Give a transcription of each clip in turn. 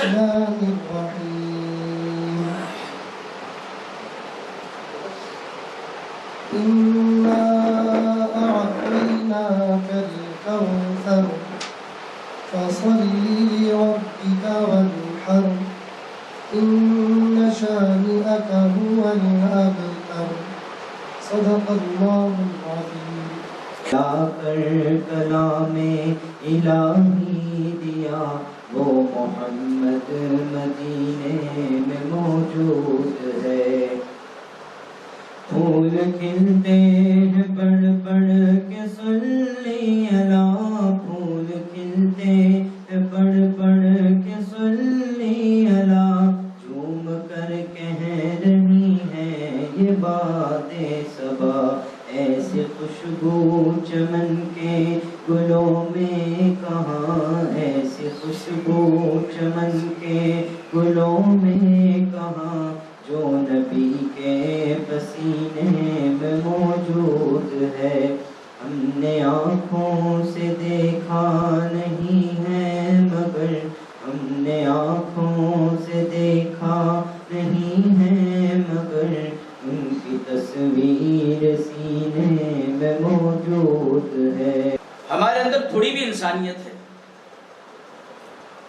الرحمن الرحيم إنا أعطيناك الكوثر فصل لربك وانحر إن شانئك هو الأبتر صدق الله العظيم. لا کر کلام الہی دیا وہ محمد مدینے میں موجود ہے. پھول کھلتے ہیں پڑھ پڑھ کے صلی علی، پھول کھلتے ہیں پڑھ پڑھ کے صلی علی، جھوم کر کہہ رہی ہیں یہ باتیں صبا، ایسی خوشبو چمن کے گلوں میں کہاں، ایسی خوشبو چمن کے گلوں میں کہاں، جو نبی کے پسینے میں موجود ہے. ہم نے آنکھوں سے دیکھا نہیں ہے مگر، ہم نے آنکھوں سے دیکھا نہیں ہے مگر، ان کی تصویر سینے میں موجود ہے. ہمارے اندر تھوڑی بھی انسانیت ہے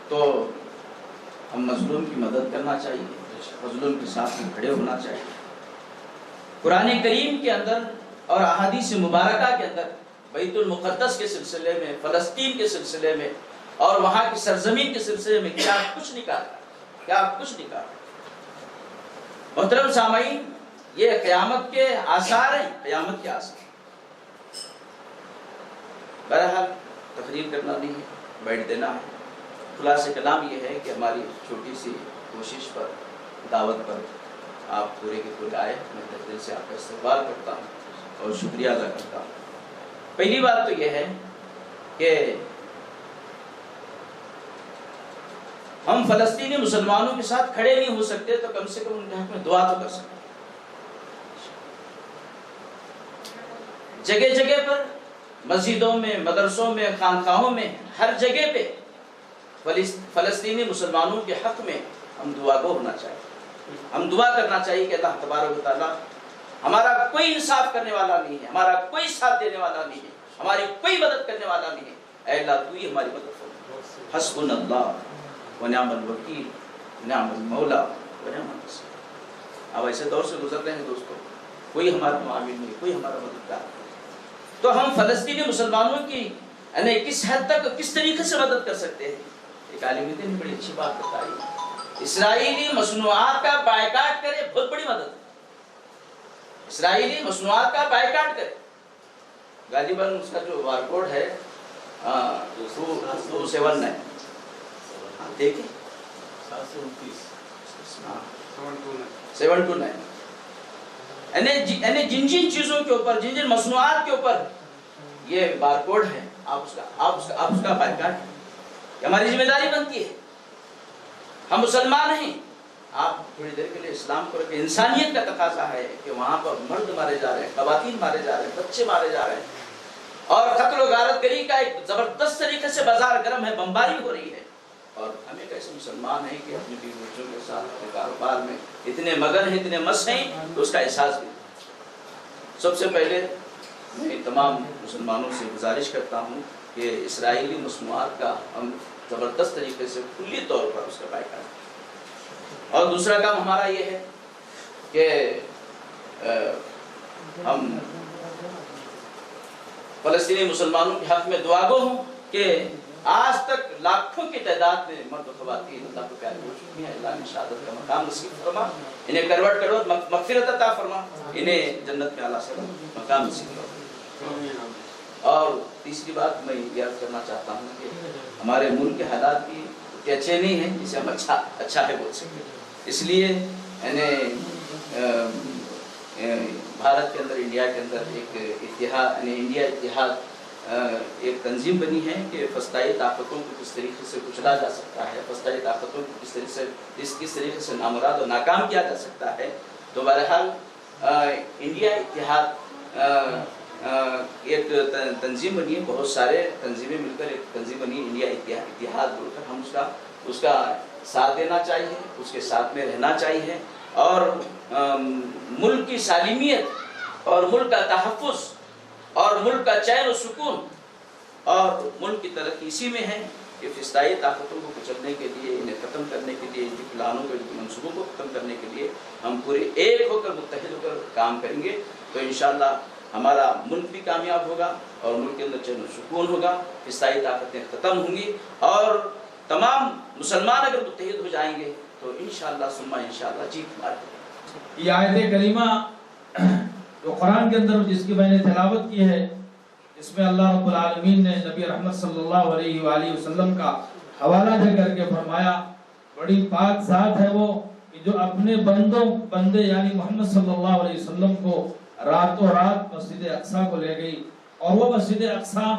تو ہم مظلوم کی مدد کرنا چاہیے، مظلوم کے ساتھ میں کھڑے ہونا چاہیے. قرآن کریم کے اندر اور احادیث مبارکہ کے اندر بیت المقدس کے سلسلے میں، فلسطین کے سلسلے میں اور وہاں کی سرزمین کے سلسلے میں کیا کچھ نہیں کہا. محترم سامعین، یہ قیامت کے آثار ہیں، قیامت کے آثار. بہرحال تقریر کرنا نہیں ہے، بیٹھ دینا ہے. خلاصہ کلام یہ ہے کہ ہماری چھوٹی سی کوشش پر، دعوت پر آپ پورے کے پورے آئے. میں تہ دل سے آپ کا استقبال کرتا ہوں اور شکریہ ادا کرتا ہوں. پہلی بات تو یہ ہے کہ ہم فلسطینی مسلمانوں کے ساتھ کھڑے نہیں ہو سکتے تو کم سے کم ان کے حق میں دعا تو کر سکتے. جگہ جگہ پر، مسجدوں میں، مدرسوں میں، خانقاہوں میں، ہر جگہ پہ فلسطینی مسلمانوں کے حق میں ہم دعا گو ہونا چاہیے. ہم دعا کرنا چاہیے کہ اللہ تبارک و تعالی، ہمارا کوئی انصاف کرنے والا نہیں ہے، ہمارا کوئی ساتھ دینے والا نہیں ہے، ہماری کوئی مدد کرنے والا نہیں ہے. اے اللہ تو ہی ہماری مدد فرما. حسبنا اللہ ونعم الوکیل نعم المولا ونعم النصیر. اب ایسے دور سے گزر رہے ہیں دوستوں، کوئی ہمارا معاون نہیں، کوئی ہمارا مددگار نہیں. تو ہم فلسطینی مسلمانوں کی یعنی کس حد تک، کس طریقے سے مدد کر سکتے ہیں؟ ایک عالم دین نے بڑی اچھی بات بتائی. اسرائیلی مصنوعات کا بائیکاٹ کرے، بہت بڑی مدد ہے. اسرائیلی مصنوعات کا بائیکاٹ کرے. غالباً اس کا جو بارکوڈ ہے 279 دیکھیں 729. یعنی جن جن چیزوں کے اوپر، جن جن مصنوعات کے اوپر یہ بارکوڈ ہے، آپ اس کا بائیکاٹ. ہماری ذمہ داری بنتی ہے. ہم مسلمان ہیں، آپ تھوڑی دیر کے لیے اسلام کو رکھیں. انسانیت کا تقاضا ہے کہ وہاں پر مرد مارے جا رہے ہیں، خواتین مارے جا رہے ہیں، بچے مارے جا رہے ہیں، اور قتل و غارت گری کا ایک زبردست طریقے سے بازار گرم ہے، بمباری ہو رہی ہے. اور ہم ایک ایسے مسلمان ہیں کہ اپنی بیوی بچوں کے ساتھ اپنے کاروبار میں اتنے مگن ہیں، اتنے مست ہیں تو اس کا احساس بھی. سب سے پہلے میں تمام مسلمانوں سے گزارش کرتا ہوں کہ اسرائیلی مصنوعات کا ہم زبردست طریقے سے کلی طور پر اس کا بائیکاٹ. اور دوسرا کام ہمارا یہ ہے کہ ہم فلسطینی مسلمانوں کے حق میں دعا گو ہوں کہ آج تک لاکھوں کی تعداد میں مرد و خواتین اللہ کو پیار ہو چکی ہیں. اللہ نے شہادت کا مقام نصیب فرما، انہیں کروٹ کروٹ مغفرت عطا فرما، انہیں جنت میں اعلیٰ سے مقام نصیب فرما. اور تیسری بات میں یہ عرض کرنا چاہتا ہوں کہ ہمارے ملک کے حالات بھی اچھے نہیں ہیں جسے ہم اچھا ہے بول سکیں. اس لیے بھارت کے اندر، انڈیا کے اندر ایک اتحاد، انڈیا اتحاد ایک تنظیم بنی ہے کہ فسطائی طاقتوں کو کس طریقے سے کچلا جا سکتا ہے، فسطائی طاقتوں کو کس طریقے سے نامراد اور ناکام کیا جا سکتا ہے. تو بہرحال انڈیا اتحاد ایک تنظیم بنی ہے، بہت سارے تنظیمیں مل کر ایک تنظیم بنی ہے انڈیا اتحاد بول کر. ہم اس کا ساتھ دینا چاہیے، اس کے ساتھ میں رہنا چاہیے، اور ملک کی سالمیت اور ملک کا تحفظ اور ملک کا چین و سکون اور ملک کی ترقی اسی میں ہے کہ فسطائی طاقتوں کو کچلنے کے لیے، انہیں ختم کرنے کے لیے، ان کی پلانوں کو، ان کے منصوبوں کو ختم کرنے کے لیے ہم پورے ایک ہو کر، متحد ہو کر کام کریں گے تو انشاءاللہ ہمارا ملک بھی کامیاب ہوگا اور ملک کے اندر چین و سکون ہوگا، فسطائی طاقتیں ختم ہوں گی اور تمام مسلمان اگر متحد ہو جائیں گے تو انشاءاللہ ثم انشاءاللہ جیت ہماری۔ یہ آیت کریمہ جو قرآن کے اندر جس کی میں نے تلاوت کی ہے، اس میں اللہ رب العالمین نے نبی رحمت صلی اللہ علیہ وآلہ وسلم کا حوالہ دے کر کے فرمایا بڑی پاک ذات ہے وہ کہ جو اپنے بندے یعنی محمد صلی اللہ علیہ وسلم کو راتوں رات مسجد اقصیٰ کو لے گئی، اور وہ مسجد اقصیٰ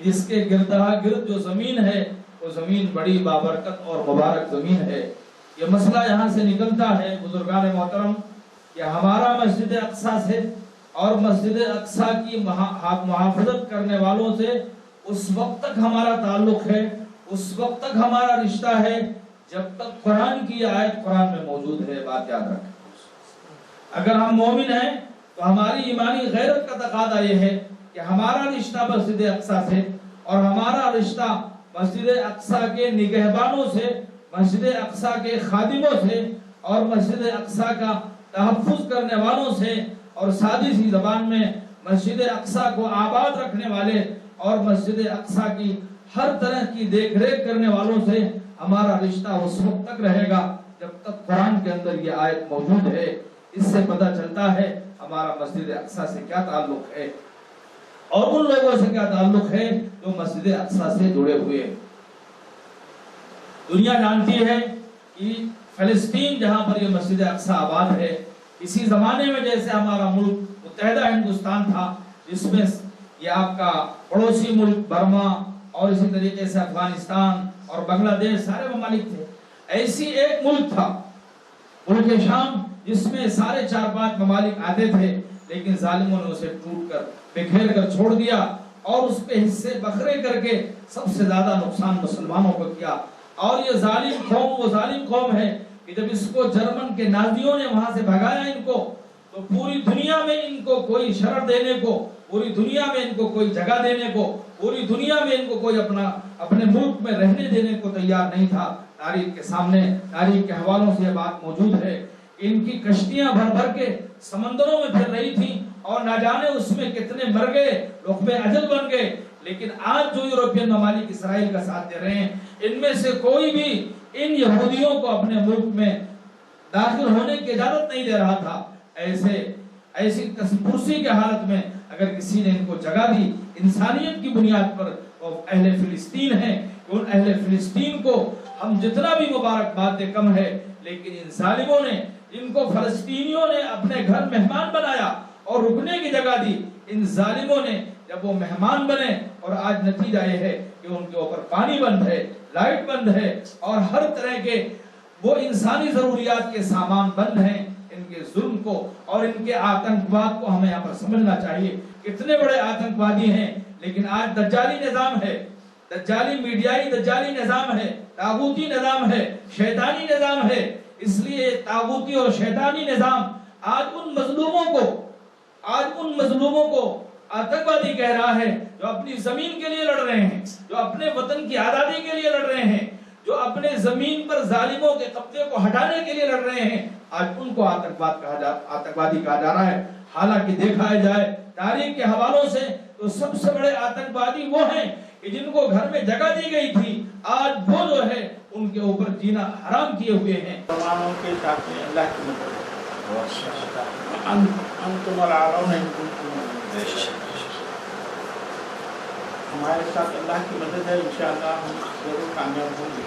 جس کے گرد جو زمین ہے وہ زمین بڑی بابرکت اور مبارک زمین ہے۔ یہ مسئلہ یہاں سے نکلتا ہے بزرگان محترم کہ ہمارا مسجد اقصیٰ سے اور مسجد اقصیٰ کی محافظت کرنے والوں سے اس وقت تک ہمارا تعلق ہے، اس وقت تک ہمارا رشتہ ہے جب تک قرآن کی آیت قرآن میں موجود ہے۔ بات یاد رکھیں، اگر ہم مومن ہیں تو ہماری ایمانی غیرت کا تقاضا یہ ہے کہ ہمارا رشتہ مسجد اقصیٰ سے اور ہمارا رشتہ مسجد اقصیٰ کے نگہبانوں سے، مسجد اقصیٰ کے خادموں سے اور مسجد اقصیٰ کا تحفظ کرنے والوں سے اور سادی سی زبان میں مسجد اقصیٰ کو آباد رکھنے والے اور مسجد اقصیٰ کی ہر طرح کی دیکھ ریکھ کرنے والوں سے ہمارا رشتہ اس وقت تک رہے گا جب تک قرآن کے اندر یہ آیت موجود ہے۔ اس سے پتہ چلتا ہے ہمارا مسجد اقصیٰ سے کیا تعلق ہے اور ان لوگوں سے کیا تعلق ہے جو مسجد اقصیٰ سے جڑے ہوئے ہیں۔ دنیا جانتی ہے کہ فلسطین جہاں پر یہ مسجد اقصیٰ آباد ہے، اسی زمانے میں جیسے ہمارا ملک متحدہ ہندوستان تھا جس میں یہ آپ کا پڑوسی ملک برما اور اسی طریقے سے افغانستان اور بنگلہ دیش سارے ممالک تھے، ایسی ایک ملک تھا ملک شام جس میں سارے 4-5 ممالک آتے تھے، لیکن ظالموں نے اسے ٹوٹ کر بکھیر کر چھوڑ دیا اور اس پہ حصے بکھرے کر کے سب سے زیادہ نقصان مسلمانوں کو کیا۔ اور یہ ظالم قوم وہ ظالم قوم ہے کہ جب اس کو جرمن کے نازیوں نے وہاں سے بھگایا ان کو، تو پوری دنیا میں ان کو کوئی شرح دینے کو، پوری دنیا میں ان کو کوئی جگہ دینے کو، پوری دنیا میں ان کو کوئی اپنے ملک میں رہنے دینے کو تیار نہیں تھا۔ تاریخ کے سامنے، تاریخ کے حوالوں سے یہ بات موجود ہے۔ ان کی کشتیاں بھر بھر کے سمندروں میں پھر رہی تھیں اور نہ جانے اس میں کتنے مر گئے، لقمے اجل بن گئے، لیکن آج جو یورپین ممالک اسرائیل کا ساتھ دے رہے ہیں، ان میں سے کوئی بھی ان یہودیوں کو اپنے ملک میں داخل ہونے کی اجازت نہیں دے رہا تھا۔ ایسی کرسی کے حالت میں اگر کسی نے ان کو جگہ دی انسانیت کی بنیاد پر، وہ اہل فلسطین ہیں۔ ان اہل فلسطین کو ہم جتنا بھی مبارکباد دے کم ہے، لیکن ان ظالموں نے، ان کو فلسطینیوں نے اپنے گھر مہمان بنایا اور رکنے کی جگہ دی۔ ان ظالموں نے جب وہ مہمان بنے اور آج نتیجہ یہ ہے کہ ان کے اوپر پانی بند ہے، لائٹ بند ہے اور ہر طرح کے وہ انسانی ضروریات کے سامان بند ہیں۔ ان کے ظلم کو اور ان کے آتنکواد کو ہمیں یہاں پر سمجھنا چاہیے۔ کتنے بڑے آتنکوادی ہیں، لیکن آج دجالی نظام ہے، دجالی میڈیائی دجالی نظام ہے، طاغوتی نظام ہے، شیطانی نظام ہے۔ اس لیے طاغوتی اور شیطانی نظام آج ان مظلوموں کو آتنکوادی کہہ رہا ہے جو اپنی زمین کے لیے لڑ رہے ہیں، جو اپنے وطن کی آزادی کے لیے لڑ رہے ہیں، جو اپنے زمین پر ظالموں کے قبضے کو ہٹانے کے لیے لڑ رہے ہیں، آج ان کو آتنکوادی کہا جا رہا ہے۔ حالانکہ دیکھا جائے تاریخ کے حوالوں سے تو سب سے بڑے آتنکوادی وہ ہیں کہ جن کو گھر میں جگہ دی گئی تھی، آج وہ جو ہے ان کے اوپر جینا حرام کیے ہوئے ہیں۔ مسلمانوں کے ساتھ میں اللہ کی مدد انتم العالون ان کنتم ہمارے ساتھ اللہ کی مدد ہے، انشاءاللہ ہم ضرور کامیاب ہوں گے۔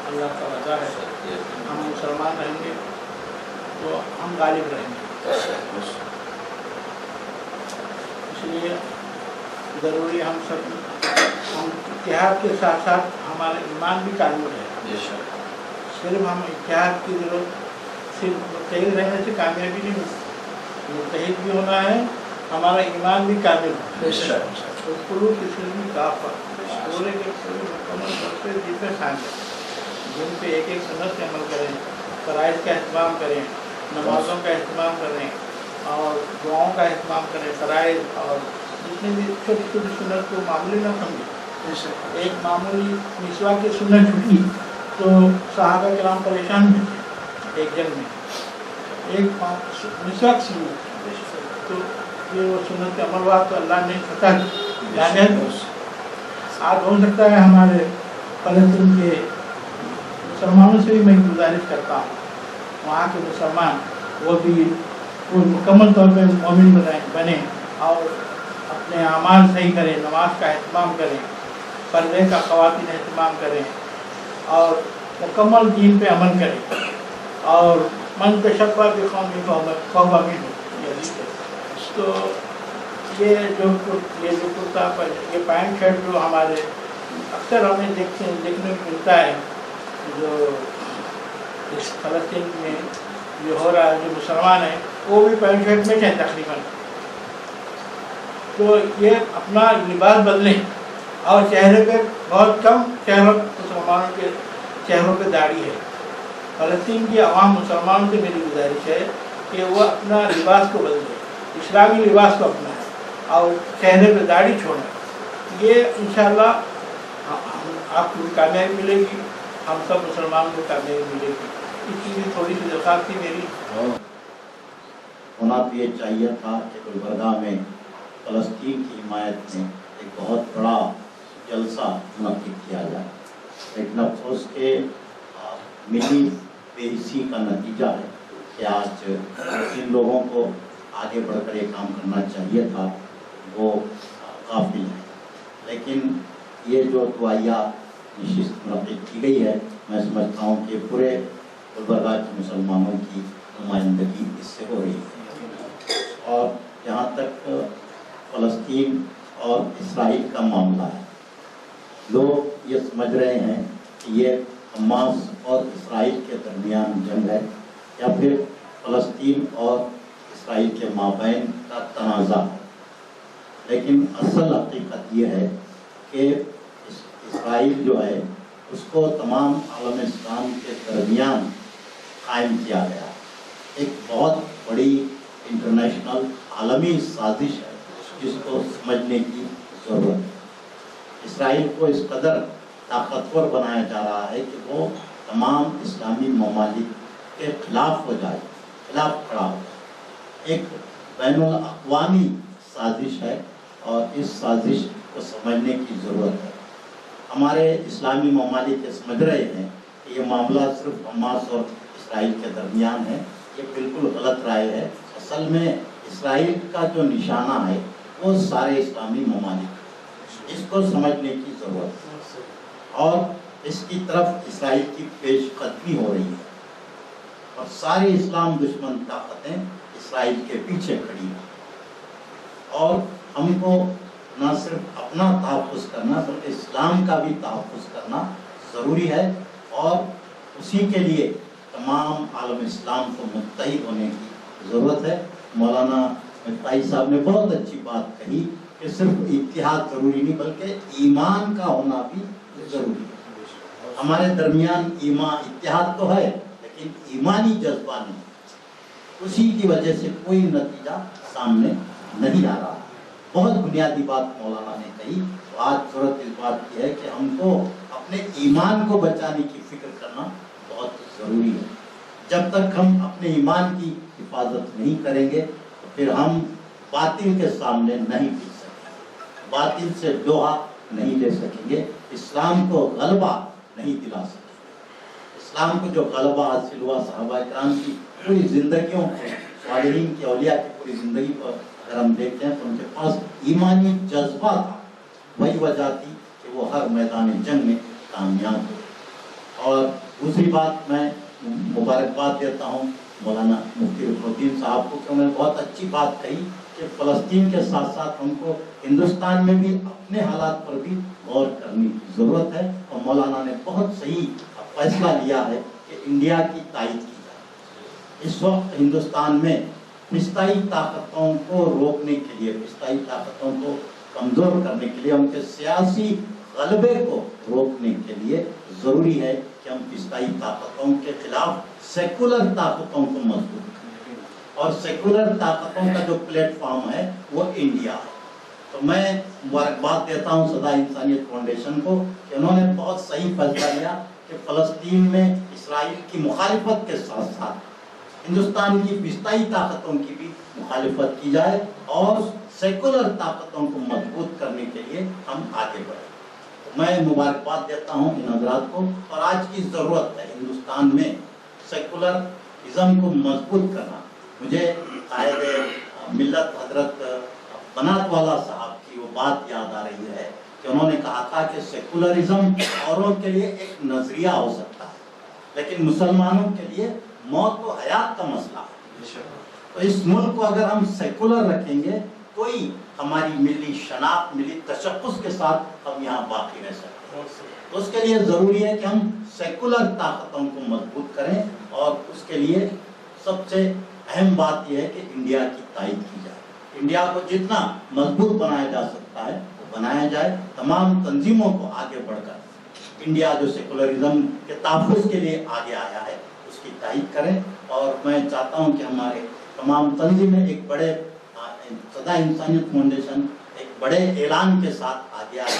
اللہ کا وعدہ ہے ہم مسلمان رہیں گے تو ہم غالب رہیں گے۔ اس لیے ضروری ہم اتحاد کے ساتھ ساتھ ہمارا ایمان بھی کامل ہے۔ صرف ہم اتحاد کی ضرورت، صرف متحد رہنے سے کامیابی نہیں ہوتی، متحد بھی ہونا ہے، ہمارا ایمان بھی کامل ہے۔ पूरे के पूरे मुकम्मल तौर पे दिन में शामिल है, जिन पे एक एक सुन्नत पे अमल करें, फ़राइज़ का अहतमाम करें, नमाज़ों का अहतमाम करें और दुआओं का अहतमाम करें, फ़राइज़ और जितनी भी छोटी छोटी सुन्नत को मामूली ना समझें। एक मामूली मिसवाक की सुन्नत छूटी तो सहाबा किराम परेशान हुए एक जन में, एक मिसवाक सुनी तो ये वो सुन्नत के अमल हुआ तो अल्लाह ने फतह दी। आज हो सकता है हमारे फ़लस्तीन के मुसलमानों से भी मैं गुजारिश करता हूँ, वहाँ के मुसलमान वो भी वो मुकम्मल तौर पर मोमिन बने और अपने आमाल सही करें, नमाज का एहतमाम करें, पर्दे का ख़वातीन एहतमाम करें और मुकम्मल दीन पे अमल करें। और मन तशब्बा बिक़ौमिन फ़हुव मिन्हुम, तो ये जो कुर्ता पर ये पैंट शर्ट जो हमारे अक्सर हमें देखने को मिलता है, जो इस फ़लस्तीन में जो हो रहा है, जो मुसलमान है वो भी पैंट शर्ट में हैं तकरीबन। तो ये अपना लिबास बदलें और चेहरे पे बहुत कम मुसलमानों के चेहरों पे दाढ़ी है। फ़लस्तीन की आवाम मुसलमानों से मेरी गुजारिश है कि वो अपना लिबास को बदलें, इस्लामी लिबास को अपनाएं और चेहरे पे दाढ़ी छोड़ें। ये इंशाअल्लाह आपको भी कामयाबी मिलेगी, हम सब मुसलमानों को कामयाबी मिलेगी। इसकी भी थोड़ी सी दरख्वास्त थी मेरी। होना तो ये चाहिए था कि गुलबर्गा में फ़लस्तीन की हिमायत में एक बहुत बड़ा जलसा मुनक़िद किया जाए, लेकिन अफसोस के मिली बेहिसी का नतीजा है कि आज जिन लोगों को आगे बढ़कर ये काम करना चाहिए था वो काफ़िल है। लेकिन ये जो दुआया नशिस्त मुनक़िद की गई है, मैं समझता हूँ कि पूरे गुलबर्गा के मुसलमानों की नुमाइंदगी इससे हो रही है। और जहाँ तक फ़लस्तीन और इसराइल का मामला है, लोग ये समझ रहे हैं कि ये हमास और इसराइल के दरमियान जंग है या फिर फ़लस्तीन और इसराइल के माबैन का तनाज़ा है। लेकिन असल हकीकत ये है कि इसराइल जो है उसको तमाम आलम इस्लाम के दरमियान कायम किया गया। एक बहुत बड़ी इंटरनेशनल आलमी साजिश है जिसको समझने की ज़रूरत है। इसराइल को इस कदर ताकतवर बनाया जा रहा है कि वो तमाम इस्लामी ममालिक के खिलाफ हो जाए, खिलाफ खड़ा हो जाए। एक बैनुल अक़वामी साजिश है और इस साजिश को समझने की ज़रूरत है। हमारे इस्लामी ममालिक ये समझ रहे हैं कि ये मामला सिर्फ हमास और इसराइल के दरमियान है, ये बिल्कुल गलत राय है। असल में इसराइल का जो निशाना है वो सारे इस्लामी ममालिक, इसको समझने की ज़रूरत है और इसकी तरफ इसराइल की पेशकदमी हो रही है और सारी इस्लाम दुश्मन ताकतें इसराइल के पीछे खड़ी हैं। और हमको न सिर्फ अपना तहफ़्फ़ुज़ करना बल्कि इस्लाम का भी तहफ़्फ़ुज़ करना ज़रूरी है और उसी के लिए तमाम आलम इस्लाम को मुत्तहिद होने की ज़रूरत है। मौलाना मिफ्ताही साहब ने बहुत अच्छी बात कही कि सिर्फ इत्तिहाद ज़रूरी नहीं बल्कि ईमान का होना भी ज़रूरी है। हमारे दरमियान इत्तिहाद तो है लेकिन ईमानी जज्बा नहीं, उसी की वजह से कोई नतीजा सामने नहीं आ रहा। बहुत बुनियादी बात मौलाना ने कही। तो आज ज़रूरत इस बात की है कि हमको अपने ईमान को बचाने की फ़िक्र करना बहुत ज़रूरी है। जब तक हम अपने ईमान की हिफाजत नहीं करेंगे तो फिर हम बातिल के सामने नहीं टिक सकेंगे, बातिल से लोहा नहीं ले सकेंगे, इस्लाम को गलबा नहीं दिला सकेंगे। इस्लाम को जो गलबा हासिल हुआ सहाबा किराम की पूरी ज़िंदगियों को, सालिहीन की, औलिया की पूरी ज़िंदगी पर अगर हम देखते हैं तो उनके पास ईमानी जज्बा था। वही वजह थी कि वो हर मैदान जंग में कामयाब हुए। और दूसरी बात मैं मुबारकबाद देता हूँ मौलाना मुफ्ती रुकनुद्दीन साहब को कि उन्होंने बहुत अच्छी बात कही कि फ़लस्तीन के साथ साथ हमको हिंदुस्तान में भी अपने हालात पर भी गौर करने की ज़रूरत है। और मौलाना ने बहुत सही फैसला लिया है कि इंडिया की तायद की जाए। इस वक्त हिंदुस्तान में फिस्ताई ताकतों को रोकने के लिए, फिस्ताई ताकतों को कमज़ोर करने के लिए, उनके सियासी गलबे को रोकने के लिए ज़रूरी है कि हम फिस्ताई ताकतों के खिलाफ सेकुलर ताकतों को मजबूत करें, और सेकुलर ताकतों का जो प्लेटफॉर्म है वो इंडिया है। तो मैं मुबारकबाद देता हूँ सदा इंसानियत फाउंडेशन को कि उन्होंने बहुत सही फैसला लिया कि फ़लस्तीन में इसराइल की मुखालिफत के साथ साथ हिंदुस्तान की फिस्ताई ताकतों की भी मुखालिफत की जाए और सेकुलर ताकतों को मजबूत करने के लिए हम आगे बढ़ें। तो मैं मुबारकबाद देता हूँ इन हज़रात को, और आज की ज़रूरत है हिंदुस्तान में सेकुलरिज़म को मजबूत करना। मुझे कायदे मिल्लत हजरत बनात वाला साहब की वो बात याद आ रही है कि उन्होंने कहा था कि सेकुलरिज्म औरों के लिए एक नजरिया हो सकता है, लेकिन मुसलमानों के लिए मौत व हयात का मसला है। तो इस मुल्क को अगर हम सेकुलर रखेंगे तो ही हमारी मिली शनाख्त, मिली तशक्कुस के साथ हम यहाँ बाकी रह सकते हैं। तो उसके लिए ज़रूरी है कि हम सेकुलर ताकतों को मजबूत करें, और उसके लिए सबसे अहम बात यह है कि इंडिया की तायद की जाए। इंडिया को जितना मजबूत बनाया जा सकता है वो बनाया जाए। तमाम तंजीमों को आगे बढ़कर इंडिया जो सेकुलरिज्म के तहफ़्फ़ुज़ के लिए आगे आया है उसकी तायद करें। और मैं चाहता हूँ कि हमारे तमाम तंजीमें एक बड़े सदा इंसानियत फाउंडेशन एक बड़े ऐलान के साथ आगे आए,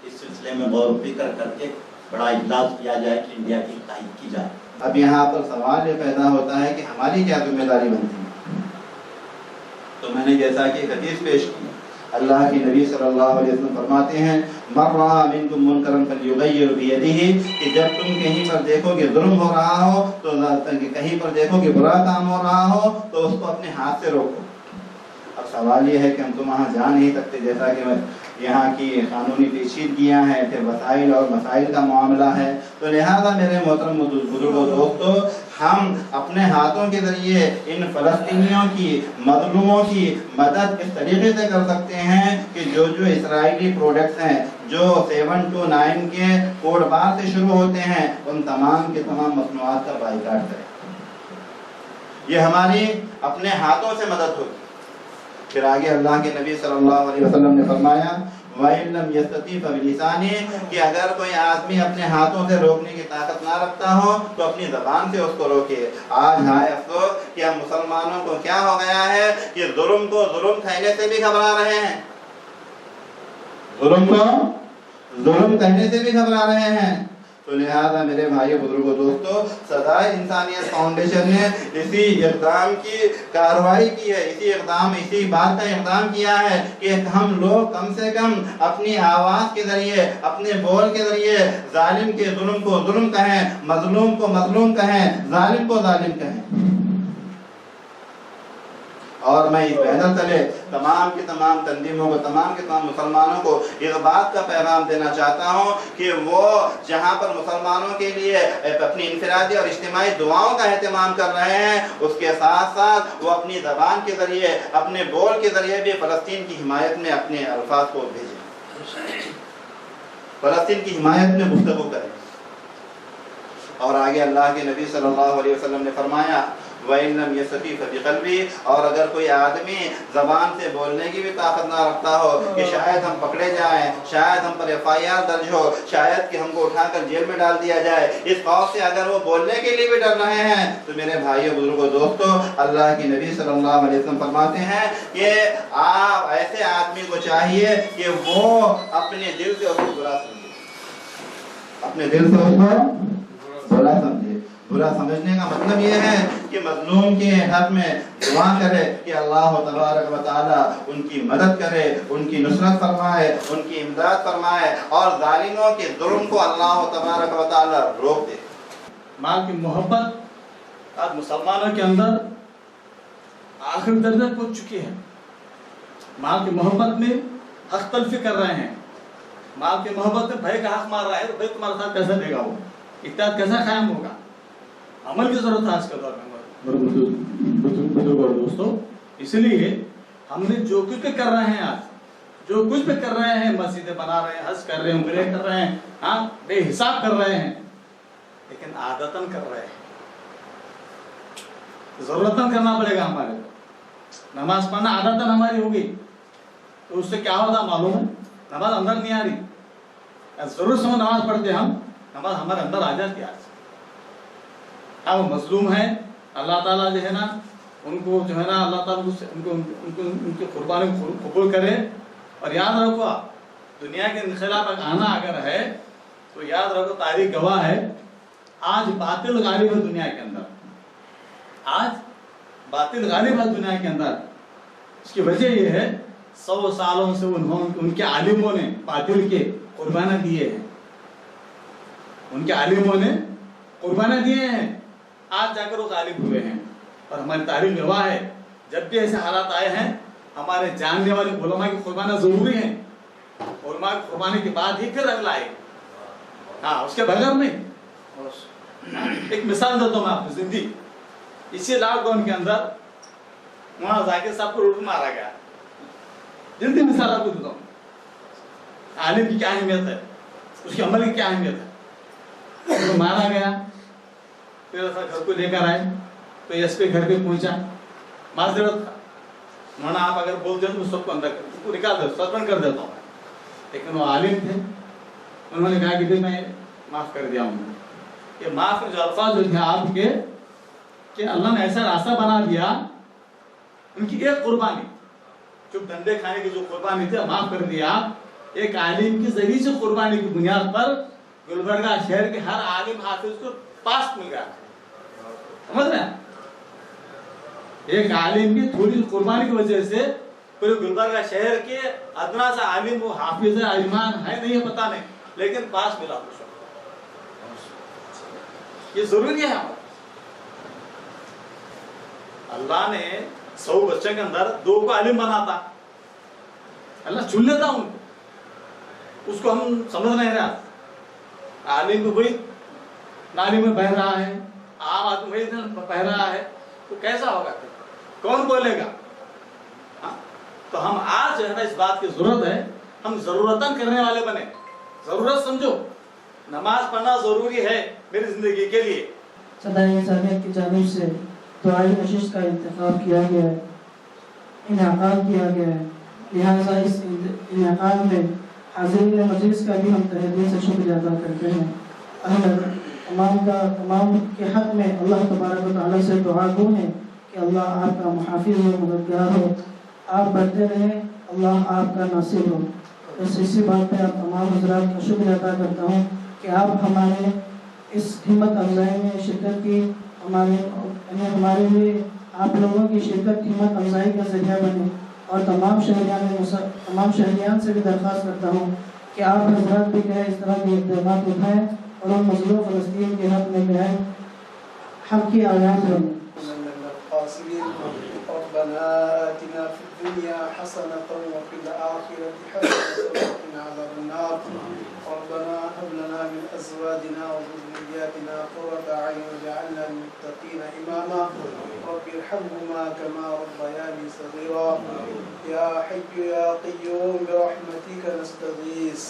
इस सिलसिले में गौर व फिक्र करके बड़ा इजलास किया जाए कि इंडिया की तायद की जाए। अब यहाँ पर सवाल ये पैदा होता है कि हमारी क्या जिम्मेदारी बनती है। तो मैंने जैसा कि हदीस पेश की, अल्लाह की नबी सल्लल्लाहु अलैहि वसल्लम फरमाते हैं मर रआ मिनकुम मुनकरन फल्युगय्यिर बियदिही, कि जब तुम कहीं पर देखो कि जुल्म हो रहा हो, तो कहीं पर देखो कि बुरा काम हो रहा हो, तो उसको अपने हाथ से रोको। अब सवाल ये है कि हम तो वहाँ जा नहीं सकते, जैसा कि यहाँ की कानूनी पेचीदगियाँ हैं, फिर वसाइल और मसाइल का मामला है। तो लिहाजा मेरे मोहतरम बुजुर्गों दोस्तों, हम अपने हाथों के ज़रिए इन फ़लस्तीनियों की, मज़लूमों की मदद इस तरीके से कर सकते हैं कि जो इसराइली प्रोडक्ट्स हैं जो 729 के कोड बार से शुरू होते हैं, उन तमाम के तमाम मसनूआत का बाइकाट करें। ये हमारी अपने हाथों से मदद होगी। फिर आगे अल्लाह के नबी सल्लल्लाहु अलैहि वसल्लम ने फरमाया वइल्लम यस्तती फबिलिसानी, कि अगर कोई आदमी अपने हाथों से रोकने की ताकत ना रखता हो तो अपनी ज़बान से उसको रोके। आज हाय अफसोस कि हम मुसलमानों को क्या हो गया है कि जुल्म को जुल्म कहने से भी घबरा रहे हैं, जुल्म को जुल्म कहने से भी घबरा रहे हैं। तो लिहाजा मेरे भाइयों बुजुर्गों दोस्तों, सदा इंसानियत फाउंडेशन ने इसी इक़दाम की कार्रवाई की है, इसी बात का इक़दाम किया है कि हम लोग कम से कम अपनी आवाज़ के ज़रिए, अपने बोल के ज़रिए जालिम के जुल्म को जुल्म कहें, मजलूम को मजलूम कहें, जालिम को जालिम कहें। और मैं इस बैनर तले तमाम की तमाम तंजीमों को, तमाम के तमाम मुसलमानों को इस बात का पैगाम देना चाहता हूँ कि वो जहाँ पर मुसलमानों के लिए अपनी इनफरादी और इज्तिमाई दुआओं का एहतमाम कर रहे हैं, उसके साथ साथ वो अपनी ज़बान के ज़रिए, अपने बोल के ज़रिए भी फ़लस्तीन की हिमायत में अपने अल्फाज को भेजें, फ़लस्तीन की हिमायत में गुफ्तगू करें। और आगे अल्लाह के नबी सल्लल्लाहु अलैहि वसल्लम ने फरमाया वइल्लम यस्तती फबिक़ल्बी, और अगर कोई आदमी ज़बान से बोलने की भी ताकत ना रखता हो कि शायद हम पकड़े जाएं, शायद हम पर FIR दर्ज हो, शायद कि हमको उठाकर जेल में डाल दिया जाए, इस खौफ से अगर वो बोलने के लिए भी डर रहे हैं, तो मेरे भाइयों बुजुर्गों दोस्तों, अल्लाह की नबी सल्लल्लाहु अलैहि वसल्लम फरमाते हैं कि आप ऐसे आदमी को चाहिए कि वो अपने दिल से उसको बुरा समझे, अपने दिल से उसको बुरा समझे। बुरा समझने का मतलब ये है कि मजलूम के हक में दुआ करे कि अल्लाह तबारक व तआला उनकी मदद करे, उनकी नुसरत फरमाए, उनकी इमदाद फरमाए, और जालिमों के जुल्म को अल्लाह तबारक व तआला रोक दे। माल की मोहब्बत आज मुसलमानों के अंदर आखिरी दर्जे पहुंच चुकी है। माल की मोहब्बत में हक तलफी कर रहे हैं, माल की मोहब्बत में भय का हक मार रहा है, तो भय तुम्हारे साथ कैसे देगा, वो इत्तेहाद कैसा कायम होगा। अमल की जरूरत है आज के दौर में बुजुर्ग और दोस्तों। इसलिए हमने जो कुछ भी कर रहे हैं, आज जो कुछ भी कर रहे हैं, मस्जिदें बना रहे हैं, हज कर रहे हैं, उम्रे कर रहे हैं, हाँ बेहिसाब कर रहे हैं, लेकिन आदतन कर रहे हैं। जरूरतन करना पड़ेगा हमारे को। नमाज पढ़ना आदतन हमारी होगी तो उससे क्या होता मालूम है, नमाज अंदर नहीं आ रही, ज़रूरत समय नमाज पढ़ते हम, नमाज हमारे अंदर आ जाती है। आज हाँ, वो मजलूम है, अल्लाह ताला जो है ना उनको जो है ना अल्लाह ताला उनको उनकी कुर्बानी को कबूल करे। और याद रखो, दुनिया के खिलाफ आना अगर है तो याद रखो, तारीख गवाह है, आज बातिल गालिब है दुनिया के अंदर, आज बातिल गालिब है दुनिया के अंदर। इसकी वजह ये है 100 सालों से उनके आलिमों ने बातिल के कुर्बाना दिए हैं, उनके आलिमों ने कुर्बाना दिए हैं, आज जाकर वो गालिब हुए हैं। और हमारी तारीख गवाह है, जब भी ऐसे हालात आए हैं हमारे जानने वाले उलमा की कुर्बाना जरूरी है। उलमा की कुर्बानी के बाद ही फिर अगला आए, हाँ उसके बगैर नहीं। एक मिसाल देता हूँ मैं आपको जिंदगी, इसी लॉकडाउन के अंदर वहाँ जाकिर साहब को रोड मारा गया, जिंदगी मिसाल आपको देता हूँ। आलिम की क्या अहमियत है, उसके अमल की क्या अहमियत है। उनको मारा गया, फिर ऐसा घर को लेकर आए तो एसपी घर पे पहुंचा, माजरत था, उन्होंने आप अगर बोलते हो तो सबको अंदर उसको निकाल दो, सस्पेंड कर देता हूँ। लेकिन वो आलिम थे, उन्होंने कहा कि मैं माफ कर दिया हूँ। ये माफ के जो अल्फाज जो थे आपके, कि अल्लाह ने ऐसा रास्ता बना दिया, उनकी एक कुर्बानी, जो धंधे खाने की जो कुर्बानी थी माफ कर दिया। एक आलिम की जरिए से कुर्बानी की बुनियाद पर गुलबर्गा शहर के हर आलिम हाफिज को पास मिल गया, समझ रहे हैं। एक आलिम की थोड़ी कुर्बानी की वजह से पूरे गुलबर्गा शहर के अदना सा आलिम, वो हाफिज है, ईमान है नहीं है पता नहीं, लेकिन पास मिला। ये जरूरी है हमारा। अल्लाह ने 100 बच्चे के अंदर 2 को आलिम बनाता, अल्लाह चुन लेता उनको, उसको हम समझ नहीं रहा। आलिम को वही नाली में बह रहा है, आम आदमी वही बह रहा है, तो कैसा होगा, कौन बोलेगा। हाँ? तो हम आज जो है ना इस बात की जरूरत है, हम जरूरतन करने वाले बने। जरूरत समझो, नमाज पढ़ना जरूरी है मेरी जिंदगी के लिए। सदाए इंसानियत की जानिब से दुआई नशिश का इंतखाब किया गया है, इनाकाद किया गया है। लिहाजा इस इनाकाद में हाज़िरीन मजलिस का भी हम तहे दिल से शुक्रिया अदा करते हैं। तमाम के हक़ में अल्लाह तबारक व तआला से दुआ गो है कि अल्लाह आपका मुहाफिज हो, मददगार हो, आप बढ़ते रहें, अल्लाह आपका नासिर हो। बस इसी बात पे आप तमाम हज़रात का शुक्रिया अदा करता हूँ कि आप हमारे इस हिम्मत अफजाई में शिरकत की, हमारे लिए आप लोगों की शिरकत हिम्मत अफजाई का जरिया बने। और तमाम शहरियान से भी दरख्वास्त करता हूँ कि आप हज़रात भी कहें इस तरह के इक़दाम उठाएँ और उन मज़लूम फ़लस्तीन के हक़ में कहें, हक़ की आवाज़ बनें। ربنا آتنا في الدنيا حسنة وفي الآخرة حسنة وقنا عذاب النار ربنا هب لنا من أزواجنا وذرياتنا قرة أعين واجعلنا للمتقين إماما رب ارحمهما كما ربياني صغيرا يا حي يا قيوم برحمتك نستغيث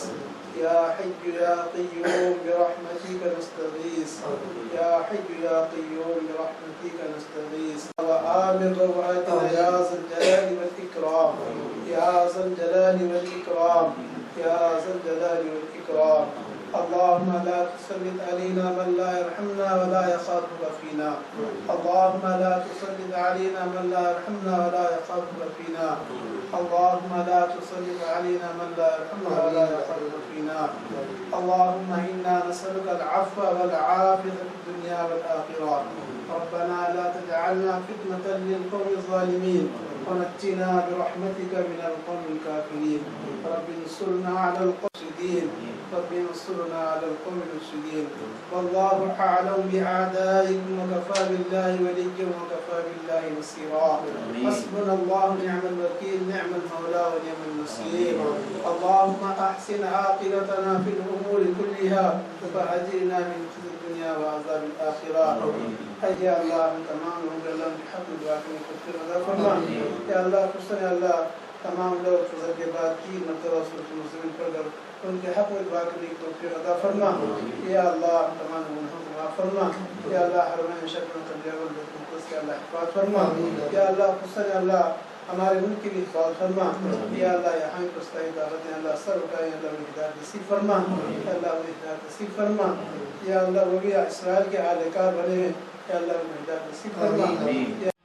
يا حي يا قيوم برحمتك نستغيث يا حي يا قيوم برحمتك نستغيث وآمن روعاتنا يا ذا الجلال والإكرام يا ذا الجلال والإكرام يا ذا الجلال والإكرام اللهم لا تسلط علينا من لا يرحمنا ولا يخافك فينا اللهم لا تسلط علينا من لا يرحمنا ولا يخافك فينا اللهم لا تسلط علينا من لا يرحمنا ولا يخافك فينا اللهم إنا نسألك العفو والعافية في الدنيا والآخرة ربنا لا تجعلنا فتنة للقوم الظالمين ونجنا برحمتك من القوم الكافرين رب انصرنا على القوم المفسدين رب انصرنا على القوم المفسدين والله أعلم بأعدائكم وكفى بالله وليا وكفى بالله نصيرا حسبنا الله نعم الوكيل نعم المولى ونعم النصير اللهم أحسن عاقبتنا في الأمور كلها فأجرنا من خزي الدنيا وعذاب الآخرة يا الله تمام الله بحق الواقع كفر هذا فرمان يا الله كسر يا الله تمام لوگ فضل کے بعد کی مرتبہ صورت مسلم پر کر ان کے حق و باقی توفیق عطا فرما یا اللہ تمام گناہوں کو معاف فرما یا اللہ حرمین شکر تجاوز بالقدس کے اللہ حفاظ فرما یا اللہ کسر یا اللہ ہمارے ملک کی بھی حفاظت فرما یا اللہ یہاں کی پرستائی دعوتیں اللہ سر اٹھائیں اللہ انہیں ہدایت نصیب فرما یا اللہ انہیں ہدایت نصیب فرما یا اللہ وہ بھی اسرائیل کے اہلکار بنے ہیں یا اللہ انہیں ہدایت نصیب فرما